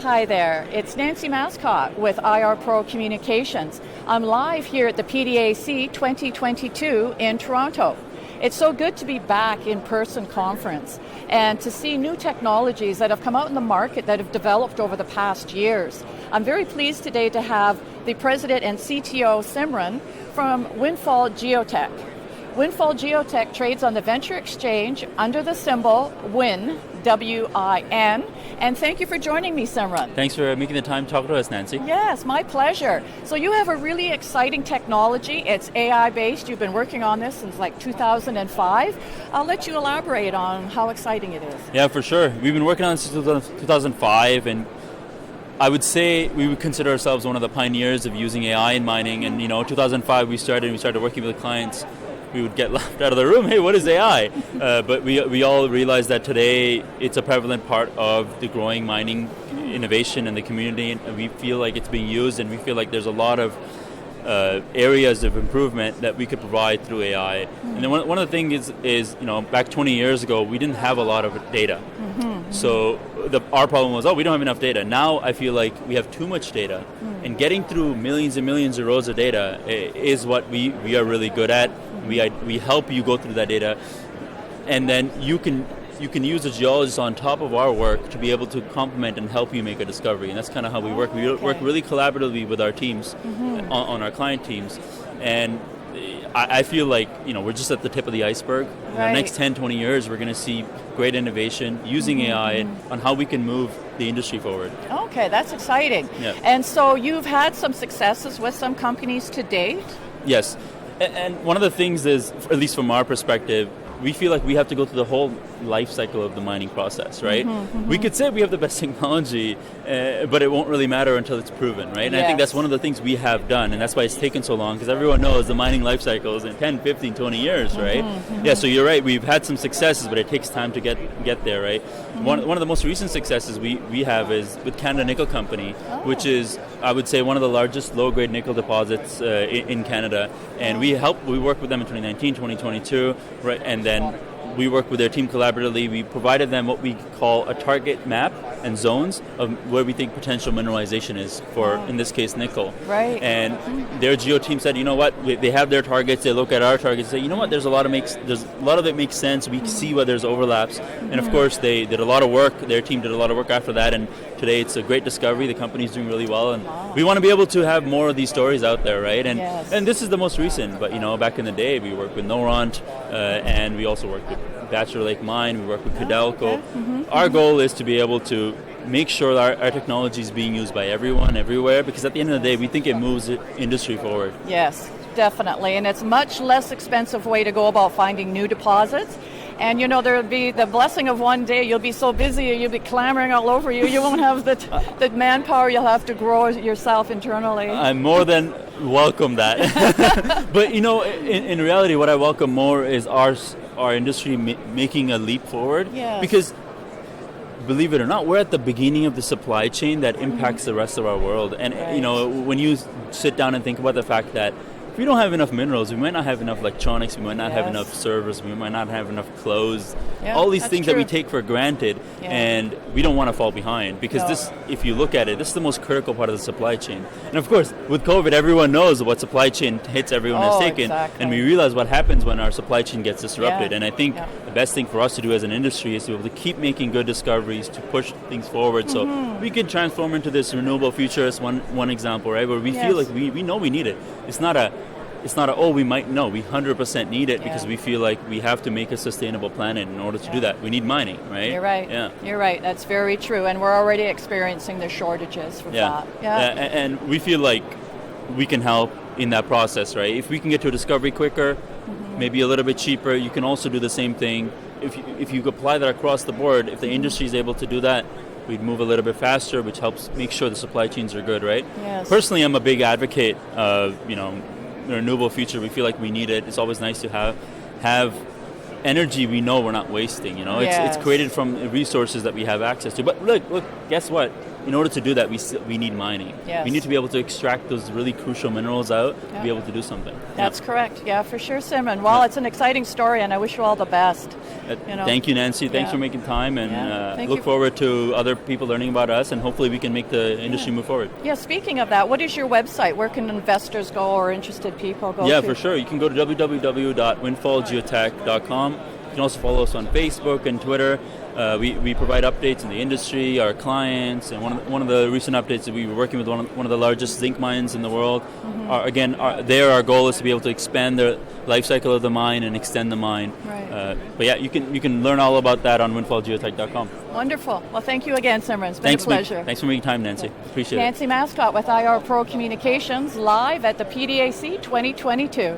Hi there, it's Nancy Massicotte with IR Pro Communications. I'm live here at the PDAC 2022 in Toronto. It's so good to be back in-person conference and to see new technologies that have come out in the market that have developed over the past years. I'm very pleased today to have the President and CTO Simran from Windfall Geotek. Windfall Geotek trades on the Venture Exchange under the symbol WIN, W-I-N, and thank you for joining me, Simran. Thanks for making the time to talk to us, Nancy. Yes, my pleasure. So you have a really exciting technology. It's AI-based. You've been working on this since like 2005. I'll let you elaborate on how exciting it is. Yeah, for sure. We've been working on this since 2005, and I would say we would consider ourselves one of the pioneers of using AI in mining. And 2005 we started working with clients. We would get laughed out of the room, hey, what is AI? But we all realize that today it's a prevalent part of the growing mining innovation in the community, and we feel like it's being used, and we feel like there's a lot of areas of improvement that we could provide through AI. And then one of the things is back 20 years ago, we didn't have a lot of data. So our problem was, we don't have enough data. Now I feel like we have too much data, and getting through millions and millions of rows of data is what we are really good at. We help you go through that data, and then you can use a geologist on top of our work to be able to complement and help you make a discovery. And that's kind of how we work. We work really collaboratively with our teams, on our client teams. And I feel like we're just at the tip of the iceberg. In the next 10, 20 years, we're going to see great innovation using AI on how we can move the industry forward. Okay, that's exciting. Yeah. And so you've had some successes with some companies to date? Yes. And one of the things is, at least from our perspective, we feel like we have to go through the whole life cycle of the mining process, right? We could say we have the best technology, but it won't really matter until it's proven, right? And I think that's one of the things we have done, and that's why it's taken so long, because everyone knows the mining life cycle is in 10, 15, 20 years, right? Yeah, so you're right, we've had some successes, but it takes time to get there, right? One of the most recent successes we have is with Canada Nickel Company, which is, I would say, one of the largest low-grade nickel deposits in Canada, and we worked with them in 2019, 2022, right? And then we work with their team collaboratively. We provided them what we call a target map and zones of where we think potential mineralization is for, in this case, nickel. Right. And their geo team said, you know what, they have their targets, they look at our targets, say, you know what, there's a lot of it makes sense, we see where there's overlaps. And of course, they did a lot of work, their team did a lot of work after that, and today it's a great discovery, the company's doing really well, and we want to be able to have more of these stories out there, right? And this is the most recent, but back in the day, we worked with Noront, and we also worked with Bachelor Lake Mine, we work with Codelco. Our goal is to be able to make sure that our technology is being used by everyone, everywhere, because at the end of the day, we think it moves the industry forward. Yes, definitely, and it's much less expensive way to go about finding new deposits. And there'll be the blessing of one day, you'll be so busy, you'll be clamoring all over you, you won't have the manpower, you'll have to grow yourself internally. I more than welcome that. But in reality, what I welcome more is our industry making a leap forward. Yes. Because believe it or not, we're at the beginning of the supply chain that impacts the rest of our world. And when you sit down and think about the fact that if we don't have enough minerals, we might not have enough electronics, we might not have enough servers, we might not have enough clothes, all these things that we take for granted, and we don't want to fall behind, because this, if you look at it, this is the most critical part of the supply chain. And of course, with COVID, everyone knows what supply chain hits everyone has taken, and we realize what happens when our supply chain gets disrupted. And I think the best thing for us to do as an industry is to be able to keep making good discoveries to push things forward, so we can transform into this renewable future. As one example, right, where we feel like we know we need it. It's not we might know. We 100% need it, because we feel like we have to make a sustainable planet. In order to do that, we need mining, right? You're right. Yeah. You're right. That's very true. And we're already experiencing the shortages for that. And we feel like we can help in that process, right? If we can get to a discovery quicker, maybe a little bit cheaper, you can also do the same thing. If you apply that across the board, if the industry is able to do that, we'd move a little bit faster, which helps make sure the supply chains are good, right? Yes. Personally, I'm a big advocate of, renewable future. We feel like we need it. It's always nice to have energy we know we're not wasting. It's created from resources that we have access to. But look, guess what? in order to do that, we need mining. Yes. We need to be able to extract those really crucial minerals out to be able to do something. That's correct. Yeah, for sure, Simran. Well, it's an exciting story, and I wish you all the best. Thank you, Nancy. Thanks for making time, and look forward to other people learning about us, and hopefully we can make the industry move forward. Yeah, speaking of that, what is your website? Where can investors go or interested people go to? Yeah, for sure. You can go to www.windfallgeotek.com. You can also follow us on Facebook and Twitter. We provide updates in the industry, our clients, and one of the recent updates that we were working with one of the largest zinc mines in the world. Our goal is to be able to expand the life cycle of the mine and extend the mine. Right. But yeah, you can learn all about that on windfallgeotek.com. Wonderful. Well, thank you again, Simran. It's been a pleasure. Thanks for making time, Nancy. Appreciate it. Nancy Massicotte with IR Pro Communications, live at the PDAC 2022.